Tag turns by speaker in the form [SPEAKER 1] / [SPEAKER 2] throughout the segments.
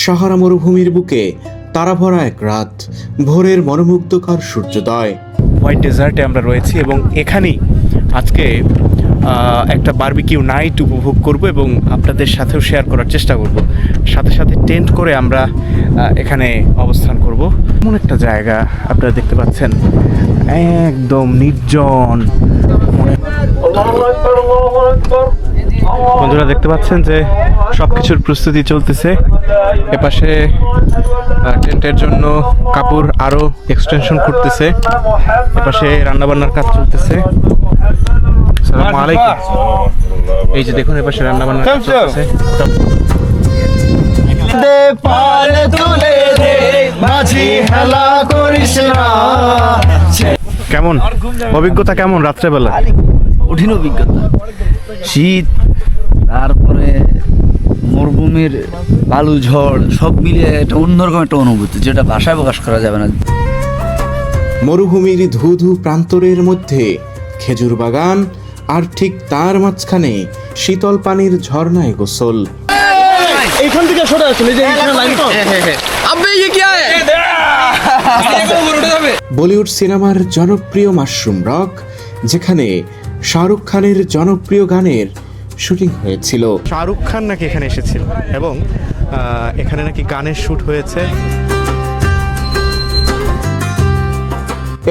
[SPEAKER 1] সাহারা মরুভূমির বুকে তারাভরা এক রাত, ভোরের মনোমুগ্ধকর সূর্যোদয়।
[SPEAKER 2] হোয়াইট ডেজার্টে আমরা রয়েছি এবং এখানেই আজকে একটা বারবিকিউ নাইট উপভোগ করব এবং আপনাদের সাথেও শেয়ার করার চেষ্টা করব। সাথে সাথে টেন্ট করে আমরা এখানে অবস্থান করব। এমন একটা জায়গা আপনারা দেখতে পাচ্ছেন, একদম নির্জন। বন্ধুরা দেখতে পাচ্ছেন যে সব কিছুর প্রস্তুতি চলতেছে। এপাশে টেন্টের জন্য কাপড় আরো এক্সটেনশন করতেছে, এপাশে রান্নাবান্নার কাজ চলতেছে। আসসালামু আলাইকুম। এই যে দেখুন এপাশে রান্নাবান্নার কাজ চলতেছে। কেমন অভিজ্ঞতা, কেমন রাত্রেবেলা?
[SPEAKER 3] কঠিন অভিজ্ঞতা, শীত, তারপরে মরুভূমির বালু ঝড় সব মিলিয়ে একটা অন্যরকম একটা অনুভূতি, যেটা ভাষায় প্রকাশ করা যাবে না।
[SPEAKER 1] মরুভূমির ধুধু প্রান্তরের মধ্যে খেজুর বাগান, আর ঠিক তার মাঝখানে শীতল পানির ঝর্ণায় গোসল।
[SPEAKER 2] এইখান থেকে সরে আসুন, এই যে এইখানে লাইন তো।
[SPEAKER 1] বলিউড সিনেমার জনপ্রিয় মাশরুম রক, যেখানে শাহরুখ খানের জনপ্রিয় গানের শুটিং হয়েছিল।
[SPEAKER 2] শাহরুখ খান নাকি এখানে এসেছিল এবং এখানে নাকি গানের শুট হয়েছে।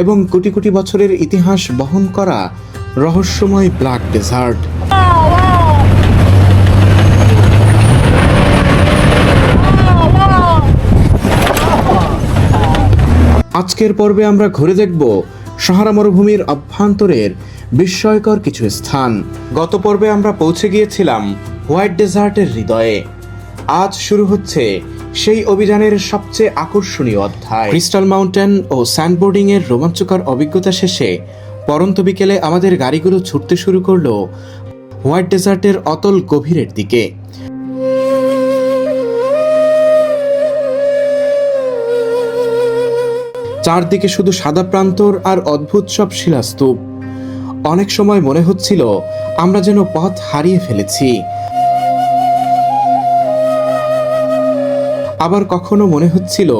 [SPEAKER 1] এবং কোটি কোটি বছরের ইতিহাস বহন করা রহস্যময় ব্ল্যাক ডেজার্ট। আজকের পর্বে আমরা ঘুরে দেখব সাহারা মরুভূমির অভ্যন্তরের বিস্ময়কর কিছু স্থান। গত পর্বে আমরা পৌঁছে গিয়েছিলাম হোয়াইট ডেজার্টের হৃদয়ে। আজ শুরু হচ্ছে সেই অভিযানের সবচেয়ে আকর্ষণীয় অধ্যায়। ক্রিস্টাল মাউন্টেন ও স্যান্ডবোর্ডিং এর রোমাঞ্চকর অভিজ্ঞতা শেষে পরন্ত বিকেলে আমাদের গাড়িগুলো ছুটতে শুরু করলো হোয়াইট ডেজার্টের অতল গভীরের দিকে। চারদিকে শুধু সাদা প্রান্তর আর অদ্ভুত সব শিলাস্তূপ। অনেক সময় মনে হচ্ছিল আমরা যেন পথ হারিয়ে ফেলেছি, আবার কখনো মনে হচ্ছিল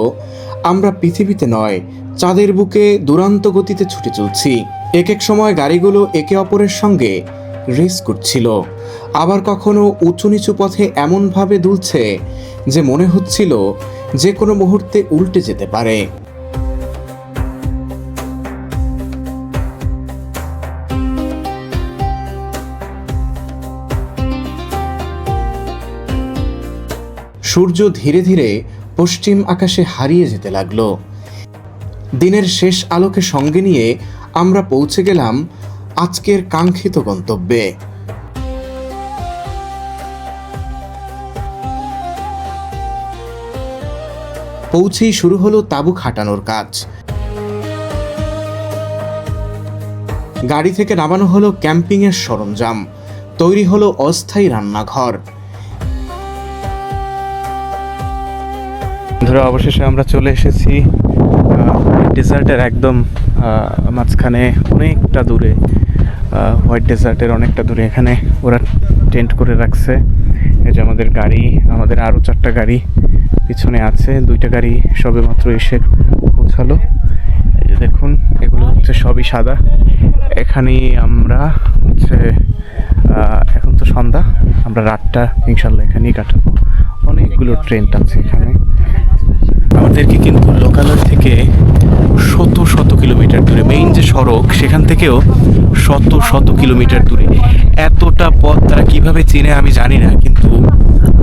[SPEAKER 1] আমরা পৃথিবীতে নয়, চাঁদের বুকে দুরন্ত গতিতে ছুটে চলছি। এক এক সময় গাড়িগুলো একে অপরের সঙ্গে রেস করছিল, আবার কখনো উঁচু নিচু পথে এমনভাবে দুলছে যে মনে হচ্ছিল যে কোনো মুহূর্তে উল্টে যেতে পারে। সূর্য ধীরে ধীরে পশ্চিম আকাশে হারিয়ে যেতে লাগলো। দিনের শেষ আলোকে সঙ্গে নিয়ে আমরা পৌঁছে গেলাম আজকের কাঙ্ক্ষিত গন্তব্যে। পৌঁছেই শুরু হলো তাঁবু খাটানোর কাজ। গাড়ি থেকে নামানো হলো ক্যাম্পিংয়ের সরঞ্জাম, তৈরি হলো অস্থায়ী রান্নাঘর।
[SPEAKER 2] ধরো অবশেষে আমরা চলে এসেছি ডেজার্টের একদম মাঝখানে, অনেকটা দূরে। হোয়াইট ডেজার্টের অনেকটা দূরে এখানে ওরা টেন্ট করে রাখছে। এই যে আমাদের গাড়ি, আমাদের আরও 4টা গাড়ি পিছনে আছে, 2টা গাড়ি সবে মাত্র এসে পৌঁছালো। এই যে দেখুন, এগুলো হচ্ছে সবই সাদা। এখানেই আমরা হচ্ছে এখন তো সন্ধ্যা, আমরা রাতটা ইনশাল্লাহ এখানেই কাটাবো। অনেকগুলো ট্রেন্ট আছে এখানে। আমাদেরকে কিন্তু লোকালয় থেকে শত শত কিলোমিটার দূরে, মেইন যে সড়ক সেখান থেকেও শত শত কিলোমিটার দূরে। এতটা পথ তারা কিভাবে চিনে আমি জানি না, কিন্তু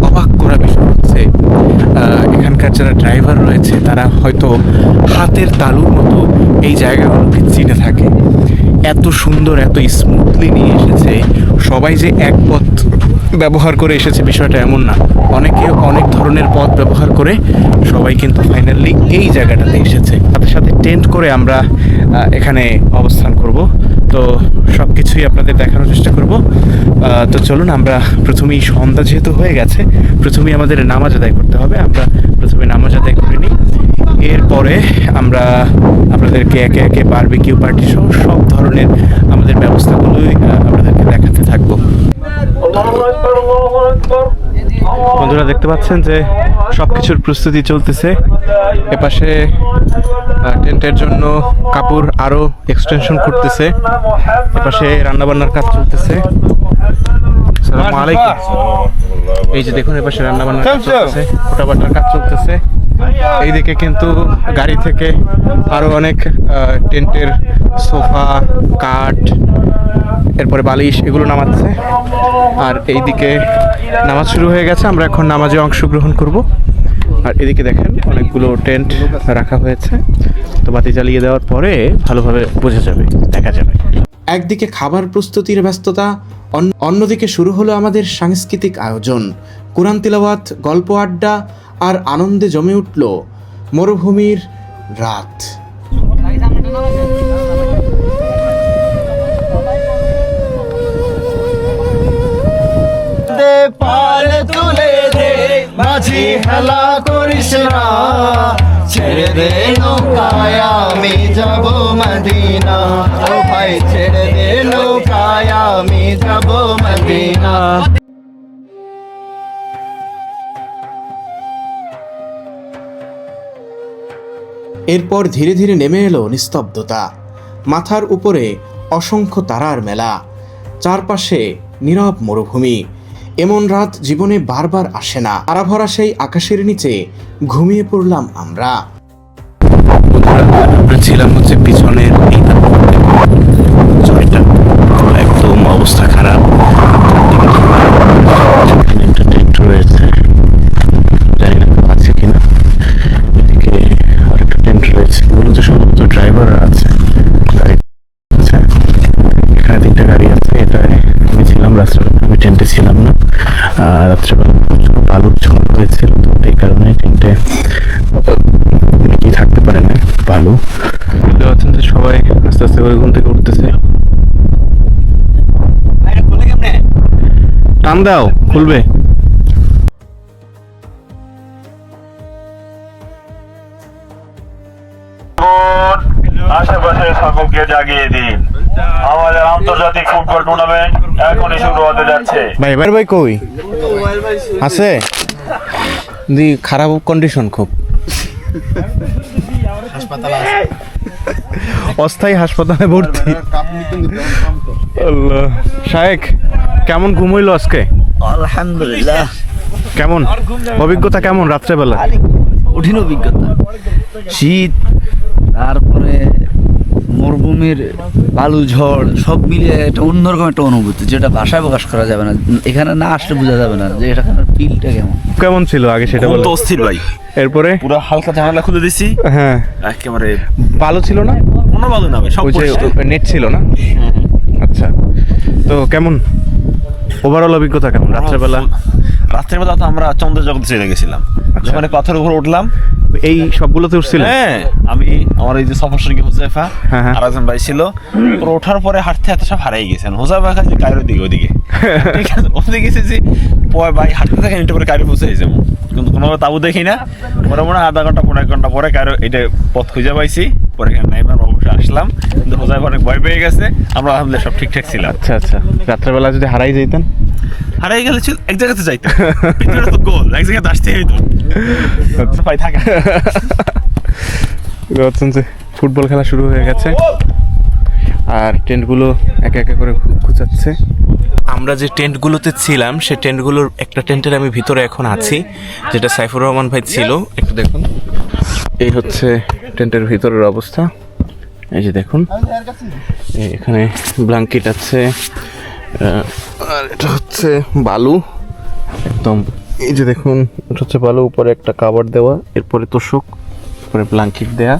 [SPEAKER 2] অবাক করা বিষয় হচ্ছে এখানকার যারা ড্রাইভার রয়েছে তারা হয়তো হাতের তালুর মতো এই জায়গাগুলোকে চিনে থাকে। এত সুন্দর, এত স্মুথলি নিয়ে এসেছে। সবাই যে এক পথ ব্যবহার করে এসেছে বিষয়টা এমন না, অনেকে অনেক ধরনের পথ ব্যবহার করে সবাই কিন্তু ফাইনালি এই জায়গাটাতে এসেছে। সাথে সাথে টেন্ট করে আমরা এখানে অবস্থান করব। তো সব কিছুই আপনাদের দেখানোর চেষ্টা করব। তো চলুন, আমরা প্রথমেই সন্ধ্যা যেহেতু হয়ে গেছে, প্রথমেই আমাদের নামাজ আদায় করতে হবে। আমরা প্রথমে নামাজ আদায় করে নিই, এরপরে আমরা আপনাদেরকে একে একে বারবিকিউ পার্টি সহ সব ধরনের আমাদের ব্যবস্থাগুলোই আপনাদেরকে দেখাতে থাকবো। বন্ধুরা দেখতে পাচ্ছেন যে সব কিছুর প্রস্তুতি চলতেছে। এপাশে টেন্টের জন্য কাপড় আরো এক্সটেনশন করতেছে, এপাশে রান্নাবান্নার কাজ চলতেছে। আসসালামু আলাইকুম। এই যে দেখুন এপাশে রান্নাবান্নার কাজ চলতেছে, ফোটাবাটার কাজ চলতেছে। এইদিকে কিন্তু গাড়ি থেকে আরো অনেক টেন্টের সোফা, কাঠ, এরপরে বালিশ এগুলো নামাচ্ছে। আর এইদিকে নামাজ শুরু হয়ে গেছে, আমরা এখন নামাজে অংশগ্রহণ করব। আর এদিকে দেখেন অনেকগুলো টেন্ট রাখা হয়েছে, তো বাতি জ্বালিয়ে দেওয়ার পরে ভালোভাবে বোঝা যাবে, দেখা যাবে।
[SPEAKER 1] একদিকে খাবার প্রস্তুতির ব্যস্ততা, অন্যদিকে শুরু হলো আমাদের সাংস্কৃতিক আয়োজন। কুরআন তিলাওয়াত, গল্প আড্ডা আর আনন্দে জমে উঠল মরুভূমির রাত।
[SPEAKER 4] পার তুলে দে মাঝি হেলা করিস না, ছেড়ে দে নৌকায় আমি যাব মদিনা, ও ভাই ছেড়ে দে নৌকায় আমি যাব মদিনা।
[SPEAKER 1] এরপর ধীরে ধীরে নেমে এলো নিস্তব্ধতা। মাথার উপরে অসংখ্য তারার মেলা, চারপাশে নীরব মরুভূমি। এমন রাত জীবনে বারবার আসে না। তারাভরা সেই আকাশের নিচে ঘুমিয়ে পড়লাম আমরা।
[SPEAKER 2] আমরা ছিলাম হচ্ছে পিছনের এই জয়টা, একদম অবস্থা খারাপ। একটা টেন্ট রয়েছে, জানি না আছে কিনা। এদিকে আরেকটা টেন্ট রয়েছে, এগুলো তো সম্ভবত ড্রাইভাররা আছে, গাড়ি আছে। এখানে 3টা গাড়ি আছে, এটায় আমি ছিলাম রাত্রেবেলা, আমি টেন্টে ছিলাম না। রাত্রেবেলা প্রচুর বালুর ঝড় হয়েছিল, তো এই কারণে টেন্টে কি থাকতে পারে না, ভালো বুঝতে পারছেন যে সবাই আস্তে আস্তে করে ঘুম থেকে উঠতেছে। টান দাও, খুলবে।
[SPEAKER 5] আশেপাশে সকলকে জাগিয়ে দিন, আমাদের আন্তর্জাতিক ফুটবল টুর্নামেন্ট এখনই শুরু হতে যাচ্ছে।
[SPEAKER 2] ভাই এবার ভাই কই আছে? দি খারাপ কন্ডিশন খুব, অস্থায়ী হাসপাতালে ভর্তি। আল্লাহ। শায়েক কেমন ঘুম হইলো আজকে?
[SPEAKER 3] আলহামদুলিল্লাহ।
[SPEAKER 2] কেমন অভিজ্ঞতা, কেমন রাত্রেবেলা?
[SPEAKER 3] কঠিন অভিজ্ঞতা, শীত, তারপরে মরুভূমির বালু ঝড়, সব মিলিয়ে একটা অন্যরকম একটা অনুভূতি, যেটা ভাষায় প্রকাশ করা যাবে না। এখানে না আসলে বোঝা যাবে না যে এখানে ফিলটা কেমন।
[SPEAKER 2] কেমন ছিল আগে সেটা বলো।
[SPEAKER 5] অস্থির ভাই,
[SPEAKER 2] এরপরে
[SPEAKER 5] পুরো হালকা জানালা খুলে দিছি,
[SPEAKER 2] হ্যাঁ
[SPEAKER 5] একেবারে
[SPEAKER 2] ভালো ছিল না?
[SPEAKER 5] কোনো ভালো না ভাই, সব
[SPEAKER 2] ওই যে নেট ছিল না? আচ্ছা, তো কেমন ওভারঅল অভিজ্ঞতা কেমন রাত্রেবেলা?
[SPEAKER 5] রাত্রের বেলা তো আমরা চন্দ্র জগতে চলে গেছিলাম। যখন পাথরের উপর উঠলাম,
[SPEAKER 2] এই সবগুলোতে উঠছিলেন?
[SPEAKER 5] হ্যাঁ, আমি আমার এই যে সফর সঙ্গী হুজাইফা
[SPEAKER 2] হ্যাঁ, হ্যাঁ।
[SPEAKER 5] আর একজন ভাই ছিল। পুরো ওঠার পরে হাঁটতে হাঁটতে সব হারিয়ে গেছেন। হুজাইফা খাইছে কায়রোর দিকে, ওদিকে ঠিক আছে, ওদিকে গেছি পরে ভাই হাঁটতে থাকেন, একটু পরে কায়রো পৌঁছে যাবো, কিন্তু কোনো তাবু দেখি না। পরে মনে হয় আধা ঘন্টা 1.5 ঘন্টা পরে কায়রো এটা পথ খুঁজে পাইছি। পরে এখানে নাইবার অবশ্যই আসলাম, কিন্তু হুজাইফা অনেক ভয় পেয়ে গেছে। আমরা আলহামদুলিল্লাহ সব ঠিকঠাক ছিলাম।
[SPEAKER 2] আচ্ছা আচ্ছা, রাত্রেবেলা যদি হারাই যেতেন?
[SPEAKER 5] হারিয়ে গেলে এক জায়গাতে যাইতো, পৃথিবীটা তো গোল, এক জায়গাতে আসতে হইতো। ভাই থাকা
[SPEAKER 2] ভাবছেন যে ফুটবল খেলা শুরু হয়ে গেছে আর টেন্টগুলো একে একে করে খুঁচাচ্ছে। আমরা যে টেন্টগুলোতে ছিলাম সে টেন্টগুলোর একটা টেন্টের আমি ভিতরে এখন আছি, যেটা সাইফুর রহমান ভাই ছিল। একটু দেখুন, এই হচ্ছে টেন্টের ভিতরের অবস্থা। এই যে দেখুন, এখানে ব্ল্যাঙ্কেট আছে, আর এটা হচ্ছে বালু একদম। এই যে দেখুন, এটা হচ্ছে বালু, উপরে একটা কাভার দেওয়া, এরপরে তোষক, এরপরে ব্ল্যাঙ্কেট দেয়া।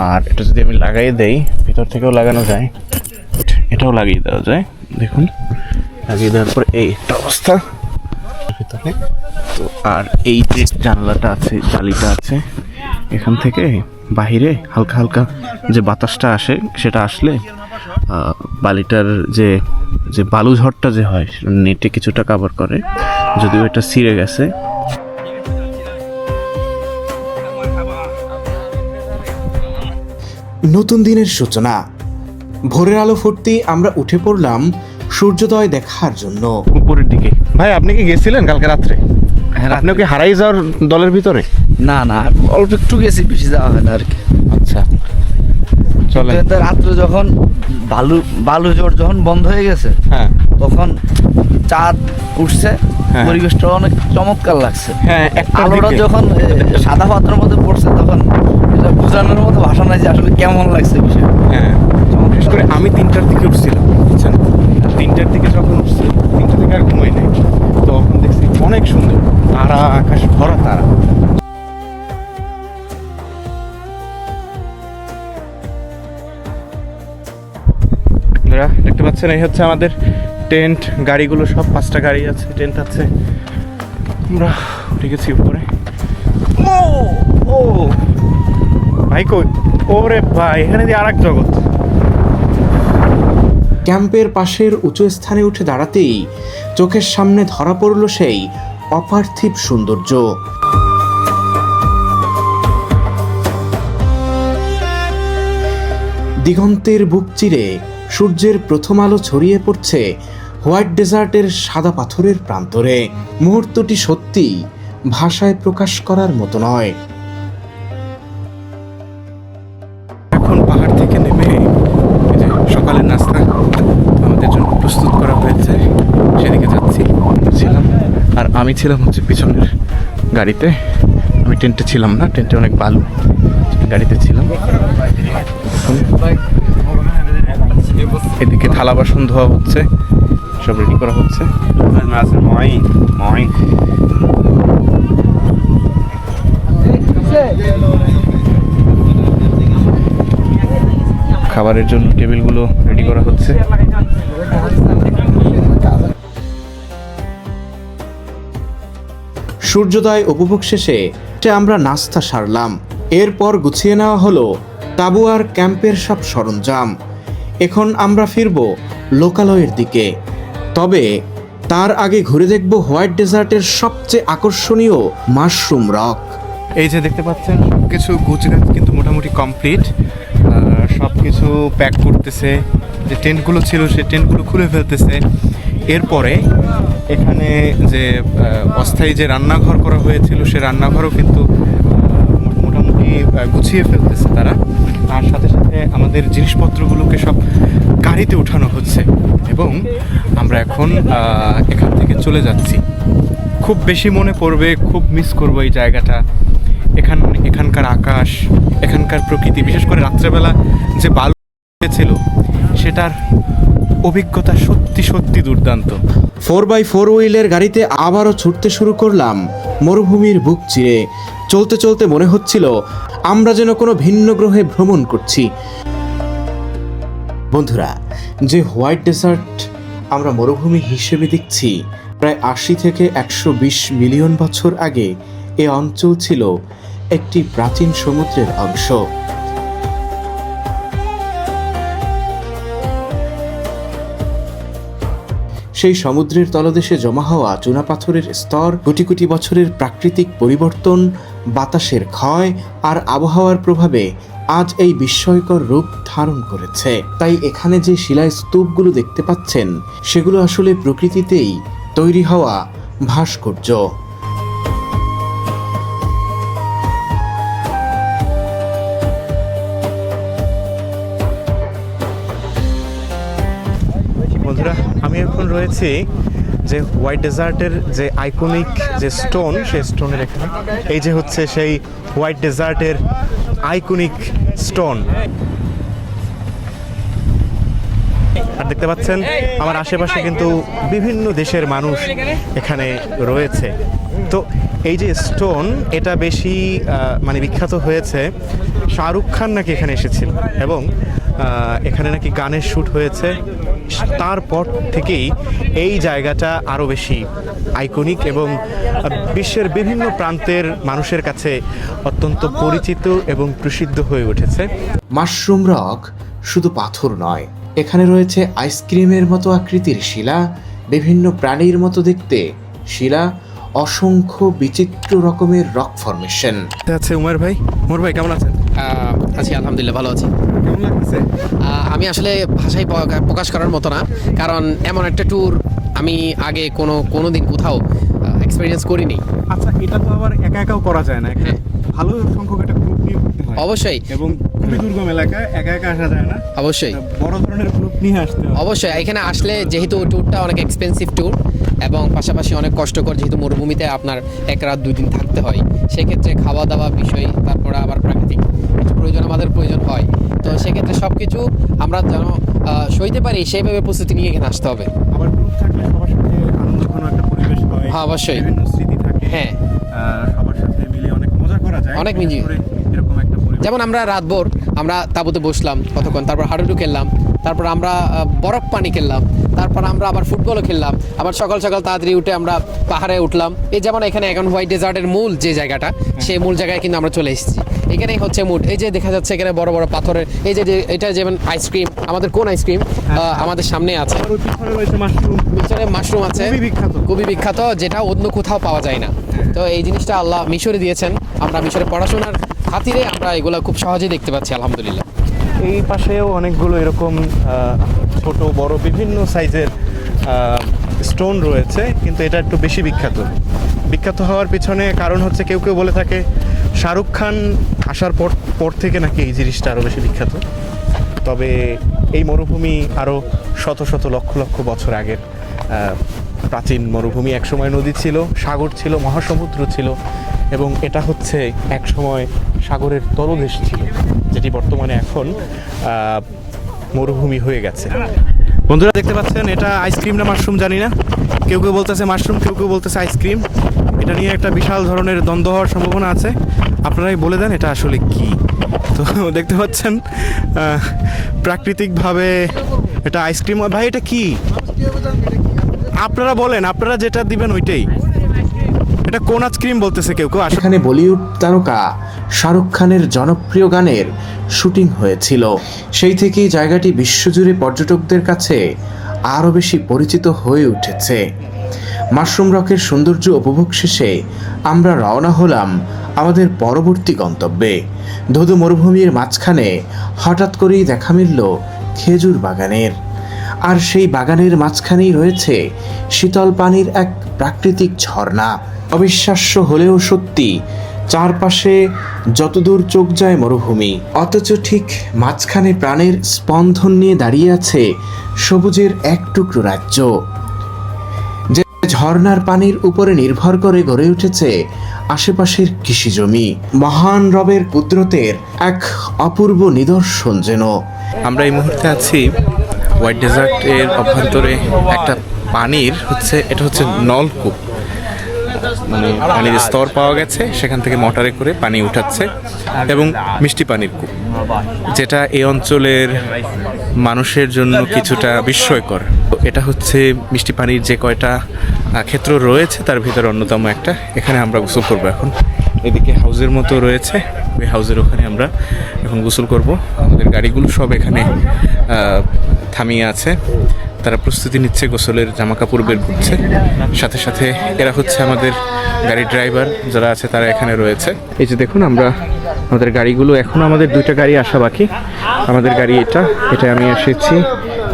[SPEAKER 2] আর এটা যদি আমি লাগাই দেই, ভিতর থেকেও লাগানো যায়, এটাও লাগিয়ে দেওয়া যায়। দেখুন, লাগিয়ে দেওয়ার পর এই একটা অবস্থা ভিতরে। তো আর এই যে জানলাটা আছে, জালিটা আছে, এখান থেকে বাহিরে হালকা হালকা যে বাতাসটা আসে, সেটা আসলে বালিটার যে যে বালু ঝড়টা যে হয় নেটে কিছুটা কভার করে, যদিও এটা ছিঁড়ে গেছে।
[SPEAKER 1] নতুন দিনের সূচনা। ভোরের আলো ফুটতেই আমরা উঠে পড়লাম সূর্যোদয় দেখার জন্য।
[SPEAKER 2] উপরের দিকে ভাই আপনি কি গেছিলেন কালকে রাত্রে?
[SPEAKER 3] হ্যাঁ,
[SPEAKER 2] আপনিও কি হারাই যাওয়ার দলের ভিতরে?
[SPEAKER 3] না না, অল্প একটু গেছি, বেশি যাওয়া হয় না আর কি।
[SPEAKER 2] আচ্ছা চলে।
[SPEAKER 3] কিন্তু রাত্রে যখন বালু ঝড় যখন বন্ধ হয়ে গেছে,
[SPEAKER 2] হ্যাঁ
[SPEAKER 3] তখন চাঁদ উঠছে,
[SPEAKER 2] হ্যাঁ।
[SPEAKER 3] পরিবেশটা অনেক চমৎকার লাগছে।
[SPEAKER 2] হ্যাঁ, একটা
[SPEAKER 3] আলোটা যখন সাদা পাত্রের মধ্যে পড়ছে, তখন এটা বোঝানোর মতো ভাষা নাই যে আসলে কেমন লাগছে বিষয়।
[SPEAKER 2] হ্যাঁ, বিশেষ করে আমি 3টার দিকে উঠছিলাম, বুঝছেন? 3টার দিকে যখন উঠছি, 3টা থেকে আর ঘুমাই নাই, তখন দেখছি অনেক সুন্দর তারা, আকাশ ভরা তারা। আপনারা দেখতে পাচ্ছেন এই হচ্ছে আমাদের টেন্ট, গাড়িগুলো সব 5টা গাড়ি আছে, টেন্ট আছে। আমরা উঠে গেছি উপরে। ও ও ভাই কই? ওরে ভাই, এখানে দিয়ে আরেক জগৎ।
[SPEAKER 1] ক্যাম্পের পাশের উঁচু স্থানে উঠে দাঁড়াতেই চোখের সামনে ধরা পড়ল সেই অপার্থিব সৌন্দর্য। দিগন্তের বুক চিরে সূর্যের প্রথম আলো ছড়িয়ে পড়ছে হোয়াইট ডেজার্টের সাদা পাথরের প্রান্তরে। মুহূর্তটি সত্যি ভাষায় প্রকাশ করার মতো নয়।
[SPEAKER 2] এখন পাহাড় থেকে নেমে এই যে সকালের নাস্তা আমাদের জন্য প্রস্তুত করা হয়েছে, সেদিকে যাচ্ছি। ছিলাম আর আমি ছিলাম হচ্ছে পিছনের গাড়িতে, আমি টেন্টে ছিলাম না, টেন্টে অনেক বালু, গাড়িতে ছিলাম। এদিকে থালা বাসন ধোয়া হচ্ছে, সব রেডি করা হচ্ছে। খাবারের জন্য টেবিলগুলো রেডি করা হচ্ছে।
[SPEAKER 1] সূর্যোদয় উপভোগ শেষে আমরা নাস্তা সারলাম। এরপর গুছিয়ে নেওয়া হলো তাঁবু আর ক্যাম্পের সব সরঞ্জাম। এখন আমরা ফিরব লোকালয়ের দিকে, তবে তার আগে ঘুরে দেখব হোয়াইট ডেজার্টের সবচেয়ে আকর্ষণীয় মাশরুম রক।
[SPEAKER 2] এই যে দেখতে পাচ্ছেন কিছু গুজগাছ কিন্তু মোটামুটি কমপ্লিট, সব কিছু প্যাক করতেছে। যে টেন্টগুলো ছিল সেই টেন্টগুলো খুলে ফেলতেছে। এরপরে এখানে যে অস্থায়ী যে রান্নাঘর করা হয়েছিল সে রান্নাঘরও কিন্তু মোটামুটি গুছিয়ে ফেলতেছে তারা। আর সাথে সাথে আমাদের জিনিসপত্রগুলোকে সব গাড়িতে উঠানো হচ্ছে এবং আমরা এখন এখান থেকে চলে যাচ্ছি। খুব বেশি মনে পড়বে, খুব মিস করবো এই জায়গাটা, এখানকার আকাশ, এখানকার প্রকৃতি, বিশেষ করে রাত্রেবেলা যে বালু ছিল সেটার অভিজ্ঞতা সত্যি সত্যি দুর্দান্ত।
[SPEAKER 1] 4x4 হুইলের গাড়িতে আবারও ছুটতে শুরু করলাম মরুভূমির বুক চিরে। চলতে চলতে মনে হচ্ছিল আমরা যেন কোনো ভিন্ন গ্রহে ভ্রমণ করছি। বন্ধুরা, যে হোয়াইট ডেজার্ট আমরা মরুভূমি হিসেবে দেখছি, প্রায় 80 থেকে 120 মিলিয়ন বছর আগে এ অঞ্চল ছিল একটি প্রাচীন সমুদ্রের অংশ। সেই সমুদ্রের তলদেশে জমা হওয়া চুনাপাথরের স্তর, কোটি কোটি বছরের প্রাকৃতিক পরিবর্তন, বাতাসের ক্ষয় আর আবহাওয়ার প্রভাবে আজ এই বিস্ময়কর রূপ ধারণ করেছে। তাই এখানে যে শিলাস্তূপগুলো দেখতে পাচ্ছেন সেগুলো আসলে প্রকৃতিতেই তৈরি হওয়া ভাস্কর্য।
[SPEAKER 2] বন্ধুরা, আমি এখন রয়েছি যে হোয়াইট ডেজার্টের যে আইকনিক যে স্টোন, সেই স্টোনের এখানে। এই যে হচ্ছে সেই হোয়াইট ডেজার্টের আইকনিক স্টোন। আর দেখতে পাচ্ছেন আমার আশেপাশে কিন্তু বিভিন্ন দেশের মানুষ এখানে রয়েছে। তো এই যে স্টোন, এটা বেশি মানে বিখ্যাত হয়েছে, শাহরুখ খান নাকি এখানে এসেছিল এবং এখানে নাকি গানের শ্যুট হয়েছে। তারপর থেকেই এই জায়গাটা আরও বেশি আইকনিক এবং বিশ্বের বিভিন্ন প্রান্তের মানুষের কাছে অত্যন্ত পরিচিত এবং প্রসিদ্ধ হয়ে উঠেছে।
[SPEAKER 1] মাশরুম রক শুধু পাথর নয়, এখানে রয়েছে আইসক্রিমের মতো আকৃতির শিলা, বিভিন্ন প্রাণীর মতো দেখতে শিলা, অসংখ্য বিচিত্র রকমের রক ফরমেশন।
[SPEAKER 2] আছে উমর ভাই। উমর ভাই কেমন আছেন?
[SPEAKER 6] আছি, আলহামদুলিল্লাহ ভালো আছি।
[SPEAKER 2] কেমন লাগছে?
[SPEAKER 6] আমি আসলে ভাষায় প্রকাশ করার মতো না, কারণ এমন একটা ট্যুর আমি আগে কোনো দিন কোথাও এক্সপিরিয়েন্স করিনি।
[SPEAKER 2] আচ্ছা, এটা তো আবার একা একাও করা যায় না, একটা
[SPEAKER 6] হ্যাঁ।
[SPEAKER 2] ভালো সংখ্যক একটা গ্রুপ নিয়ে করতে হয়
[SPEAKER 6] অবশ্যই
[SPEAKER 2] এবং খুবই দুর্গম এলাকায় একা একা আসা যায় না,
[SPEAKER 6] অবশ্যই
[SPEAKER 2] একটা বড় ধরনের গ্রুপ নিয়ে আসতে হয়।
[SPEAKER 6] অবশ্যই এখানে আসলে যেহেতু ট্যুরটা অনেক এক্সপেন্সিভ ট্যুর এবং পাশাপাশি অনেক কষ্টকর, যেহেতু মরুভূমিতে আপনার 1 রাত 2 দিন থাকতে হয়, সেক্ষেত্রে খাওয়া দাওয়া বিষয়, তারপরে আবার প্রাকৃতিক কিছু প্রয়োজন আমাদের প্রয়োজন হয়। তো সেক্ষেত্রে সব কিছু আমরা যেন সইতে পারি সেইভাবে প্রস্তুতি নিয়ে এখানে আসতে হবে।
[SPEAKER 2] আবার গ্রুপ থাকলে সবার সাথে আনন্দঘন একটা পরিবেশ হয়,
[SPEAKER 6] হ্যাঁ, অবশ্যই।
[SPEAKER 2] বিভিন্ন স্মৃতি থাকে,
[SPEAKER 6] হ্যাঁ।
[SPEAKER 2] সবার সাথে মিলে অনেক মজা করা যায়,
[SPEAKER 6] অনেক
[SPEAKER 2] বিশেষ
[SPEAKER 6] মিজি।
[SPEAKER 2] করে এরকম একটা পরিবেশ।
[SPEAKER 6] যেমন আমরা রাতভর আমরা তাঁবুতে বসলাম কতক্ষণ, তারপর হাডুডু খেললাম, তারপর আমরা বরফ পানি খেললাম, তারপর আমরা আবার ফুটবলও খেললাম, আবার সকাল সকাল তাড়াতাড়ি উঠে আমরা পাহাড়ে উঠলাম। এই যেমন এখানে এখন হোয়াইট ডেজার্টের মূল যে জায়গাটা, সেই মূল জায়গায় কিন্তু আমরা চলে এসেছি। এখানেই হচ্ছে মুড। এই যে দেখা যাচ্ছে এখানে বড় বড় পাথরের, এই যে এটা যেমন আইসক্রিম, আমাদের কোন আইসক্রিম আমাদের সামনে আছে,
[SPEAKER 2] আর ওই পিছনে রয়েছে মাশরুম,
[SPEAKER 6] মিশরে মাশরুম আছে,
[SPEAKER 2] খুবই বিখ্যাত।
[SPEAKER 6] খুবই বিখ্যাত, যেটা অন্য কোথাও পাওয়া যায় না। তো এই জিনিসটা আল্লাহ মিশরে দিয়েছেন, আমরা মিশরে পড়াশোনার খাতিরে আমরা এগুলো খুব সহজেই দেখতে পাচ্ছি আলহামদুলিল্লাহ।
[SPEAKER 2] এই পাশেও অনেকগুলো এরকম ছোট বড় বিভিন্ন সাইজের স্টোন রয়েছে, কিন্তু এটা একটু বেশি বিখ্যাত হওয়ার পিছনে কারণ হচ্ছে কেউ কেউ বলে থাকে শাহরুখ খান আসার পর থেকে নাকি এই জিনিসটা আরও বেশি বিখ্যাত। তবে এই মরুভূমি আরও শত শত লক্ষ লক্ষ বছর আগের প্রাচীন মরুভূমি। একসময় নদী ছিল, সাগর ছিল, মহাসমুদ্র ছিল, এবং এটা হচ্ছে একসময় সাগরের তলদেশ ছিল, যেটি বর্তমানে এখন মরুভূমি হয়ে গেছে। বন্ধুরা দেখতে পাচ্ছেন, এটা আইসক্রিম না মাশরুম জানি না, কেউ কেউ বলতেছে মাশরুম, কেউ কেউ বলতেছে আইসক্রিম। এটা নিয়ে একটা বিশাল ধরনের দ্বন্দ্ব হওয়ার সম্ভাবনা আছে, আপনারাই বলে দেন এটা আসলে কি। তো দেখতে পাচ্ছেন প্রাকৃতিকভাবে এটা আইসক্রিম। ভাই এটা কি? আপনারা বলেন, আপনারা যেটা দিবেন ওইটাই। এটা কোন আইসক্রিম বলতেছে কেউ কেউ। আসলে
[SPEAKER 1] এখানে বলিউড তারকা শাহরুখ খানের জনপ্রিয় গানের শুটিং হয়েছিল। সেই থেকেই জায়গাটি বিশ্বজুড়ে পর্যটকদের কাছে আরও বেশি পরিচিত হয়ে উঠেছে। মাশরুম রকের সৌন্দর্য উপভোগ শেষে আমরা রওনা হলাম আমাদের পরবর্তী গন্তব্যে। ধুধু মরুভূমির মাঝখানে হঠাৎ করেই দেখা মিলল খেজুর বাগানের, আর সেই বাগানের মাঝখানেই রয়েছে শীতল পানির এক প্রাকৃতিক ঝর্ণা। অবিশ্বাস্য হলেও সত্যি, চারপাশে যতদূর চোখ যায় মরুভূমি, অথচ ঠিক মাঝখানে প্রাণের স্পন্দন নিয়ে দাঁড়িয়ে আছে সবুজের এক টুকরো রাজ্য, যে ঝর্ণার পানির উপরে নির্ভর করে গড়ে উঠেছে আশেপাশের কৃষিজমি। মহান রবের কুদরতের এক অপূর্ব নিদর্শন যেন।
[SPEAKER 2] আমরা এই মুহূর্তে আছি হোয়াইট ডেজার্টের অভ্যন্তরে একটা পানির এটা হচ্ছে নলকূপ, মানে পানির স্তর পাওয়া গেছে, সেখান থেকে মোটরে করে পানি উঠাচ্ছে, এবং মিষ্টি পানির কূপ, যেটা এই অঞ্চলের মানুষের জন্য কিছুটা বিস্ময়কর। তো এটা হচ্ছে মিষ্টি পানির যে কয়টা ক্ষেত্র রয়েছে তার ভিতরে অন্যতম একটা। এখানে আমরা গোসল করবো এখন। এদিকে হাউজের মতো রয়েছে, ওই হাউজের ওখানে আমরা এখন গোসল করব। আমাদের গাড়িগুলো সব এখানে থামিয়ে আছে, তারা প্রস্তুতি নিচ্ছে, গোসলের জামা কাপড় বের করছে। সাথে সাথে এরা হচ্ছে আমাদের গাড়ির ড্রাইভার যারা আছে, তারা এখানে রয়েছে। এই যে দেখুন, আমাদের গাড়িগুলো, এখন আমাদের 2টা গাড়ি আসা বাকি। আমাদের গাড়ি এটা আমি এসেছি,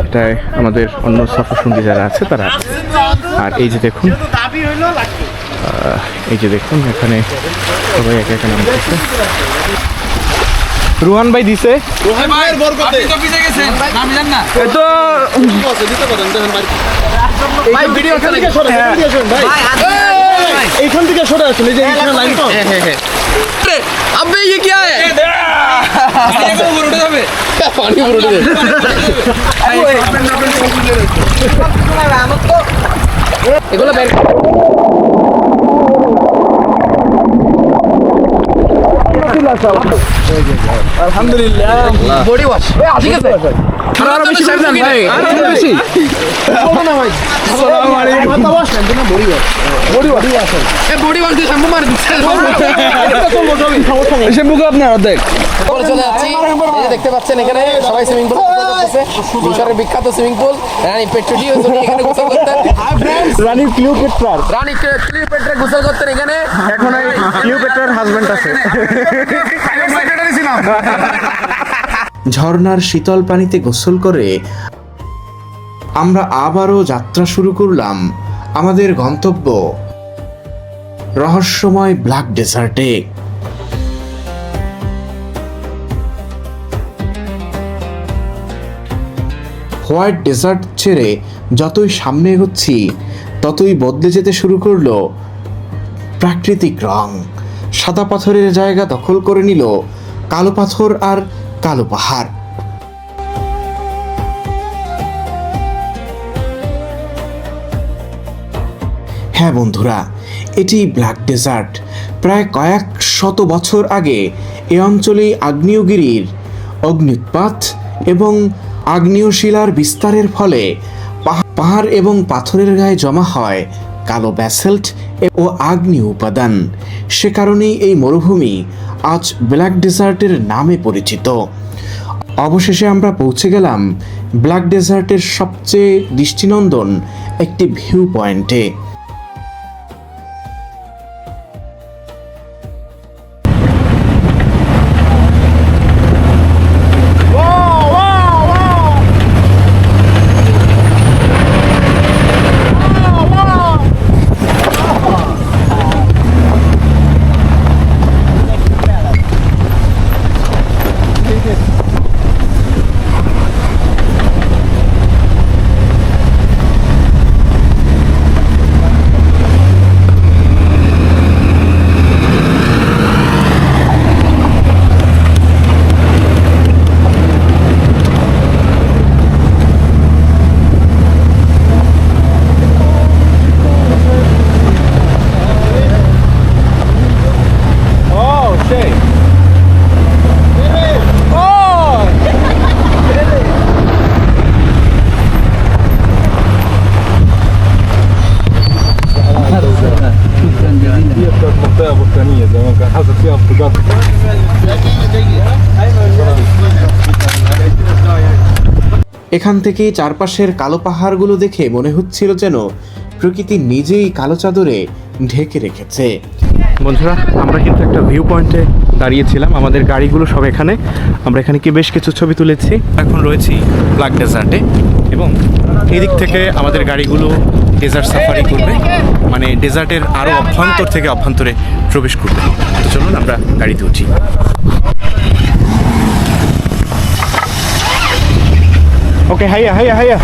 [SPEAKER 2] এটায় আমাদের অন্য সফরসঙ্গী যারা আছে তারা আছে। আর এই যে দেখুন এখানে সবাই একে একে নামতেছে। রুহান ভাই দিছে
[SPEAKER 4] এইখান থেকে সরে আসলে যে লাইন তো
[SPEAKER 6] अबे ये क्या है? पानी भर उठ এগুলো বের
[SPEAKER 4] আলহামদুলিল্লাহ
[SPEAKER 6] বডি ওয়াশ ঠিক আছে আরো বেশি লাগবে ভাই আরো বেশি
[SPEAKER 4] না ভাই আসসালামু আলাইকুম মাথা ওয়াশ না বডি ওয়াশ
[SPEAKER 6] এ বডি ওয়াশ দিয়ে শ্যাম্পু মার দিচ্ছে
[SPEAKER 4] শ্যাম্পু কো আপনার অর্ধেক
[SPEAKER 6] পরে চলে যাচ্ছি। এই যে দেখতে পাচ্ছেন এখানে সবাই সুইমিং পুল করতেছে, মিশরের বিখ্যাত সুইমিং পুল রানী পেট্রোলিও এখানে গোসল করতেন।
[SPEAKER 4] রানী ক্লিওপেট্রার
[SPEAKER 6] গোসল করতেন এখানে।
[SPEAKER 2] এখন ক্লিওপেট্রার হাজবেন্ড আছে।
[SPEAKER 1] ঝর্ণার শীতল পানিতে গোসল করে আমরা আবারও যাত্রা শুরু করলাম আমাদের গন্তব্য রহস্যময় ব্ল্যাক ডেজার্টে। হোয়াইট ডেজার্ট ছেড়ে যতই সামনে এগোচ্ছি ততই বদলে যেতে শুরু করলো প্রাকৃতিক রং। সাদা পাথরের জায়গা দখল করে নিল কালো পাথর আর কালো পাহাড়। হ্যাঁ বন্ধুরা, এটি ব্ল্যাক ডেজার্ট। প্রায় কয়েক শত বছর আগে এ অঞ্চলে আগ্নেয়গিরির অগ্ন্যুৎপাত এবং আগ্নেয় শিলার বিস্তারের ফলে পাহাড় এবং পাথরের গায়ে জমা হয় কালো ব্যাসল্ট ও আগ্নেয় উপাদান। সে কারণেই এই মরুভূমি আজ ব্ল্যাক ডেজার্টের নামে পরিচিত। অবশেষে আমরা পৌঁছে গেলাম ব্ল্যাক ডেজার্টের সবচেয়ে দৃষ্টিনন্দন একটি ভিউ পয়েন্টে। এখান থেকে চারপাশের কালো পাহাড়গুলো দেখে মনে হচ্ছিল যেন প্রকৃতি নিজেই কালো চাদরে ঢেকে রেখেছে।
[SPEAKER 2] বন্ধুরা, আমরা কিন্তু একটা ভিউ পয়েন্টে দাঁড়িয়েছিলাম, আমাদের গাড়িগুলো সব এখানে। আমরা এখানে কি বেশ কিছু ছবি তুলেছি। এখন রয়েছি ব্ল্যাক ডেজার্টে এবং এই দিক থেকে আমাদের গাড়িগুলো ডেজার্ট সাফারি করবে, মানে ডেজার্টের আরও অভ্যন্তর থেকে অভ্যন্তরে প্রবেশ করবে। তো চলুন আমরা গাড়িতে উঠি। ওকে, হাইয়া হাইয়া হাইয়া।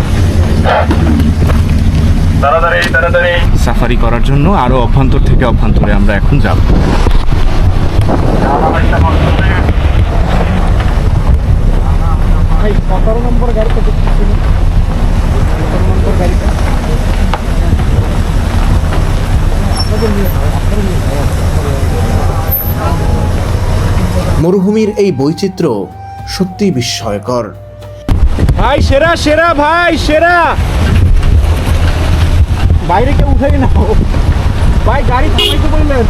[SPEAKER 2] সাফারি করার জন্য আরো অভ্যন্তর থেকে অভ্যন্তরে আমরা এখন যাব।
[SPEAKER 1] মরুভূমির এই বৈচিত্র্য সত্যি বিস্ময়কর।
[SPEAKER 2] ভাই সেরা সেরা, ভাই সেরা। বাইরে কেউ উঠেই না ভাই, গাড়ি থামাইতে বললেন।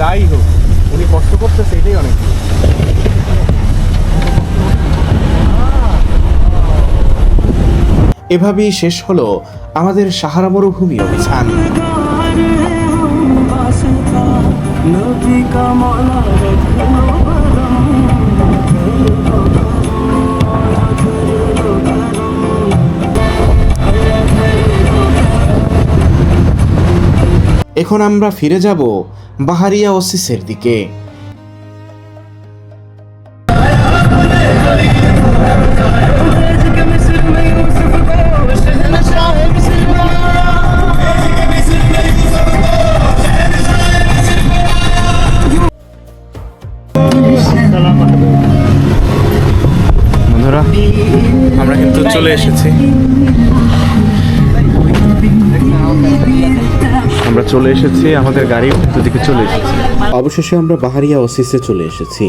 [SPEAKER 2] যাই হোক, উনি কষ্ট করতেছে, এটাই অনেক।
[SPEAKER 1] এভাবেই শেষ হলো আমাদের সাহারা মরুভূমি অভিযান। এখন আমরা ফিরে যাব বাহারিয়া ওসিসের দিকে।
[SPEAKER 2] বন্ধুরা, আমরা কিন্তু চলে এসেছি। আমরা চলে এসেছি, আমাদের গাড়ি দিকে চলে এসেছি।
[SPEAKER 1] অবশেষে আমরা বাহারিয়া ওসিসে চলে এসেছি।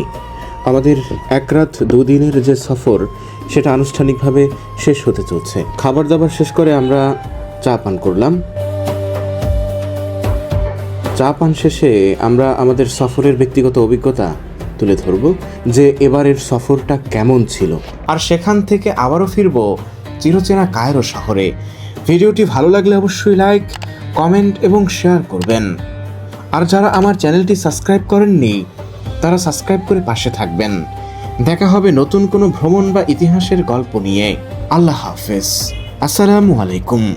[SPEAKER 1] আমাদের এক রাত দুদিনের যে সফর সেটা আনুষ্ঠানিকভাবে শেষ হতে চলছে। খাবার দাবার শেষ করে আমরা চা পান করলাম। চা পান শেষে আমরা আমাদের সফরের ব্যক্তিগত অভিজ্ঞতা তুলে ধরব যে এবারের সফরটা কেমন ছিল, আর সেখান থেকে আবারও ফিরব চিরচেনা কায়রো শহরে। ভিডিওটি ভালো লাগলে অবশ্যই লাইক, কমেন্ট এবং শেয়ার করবেন। আর যারা আমার চ্যানেলটি সাবস্ক্রাইব করেননি তারা সাবস্ক্রাইব করে পাশে থাকবেন। দেখা হবে নতুন কোনো ভ্রমণ বা ইতিহাসের গল্প নিয়ে। আল্লাহ হাফেজ। আসসালামু আলাইকুম।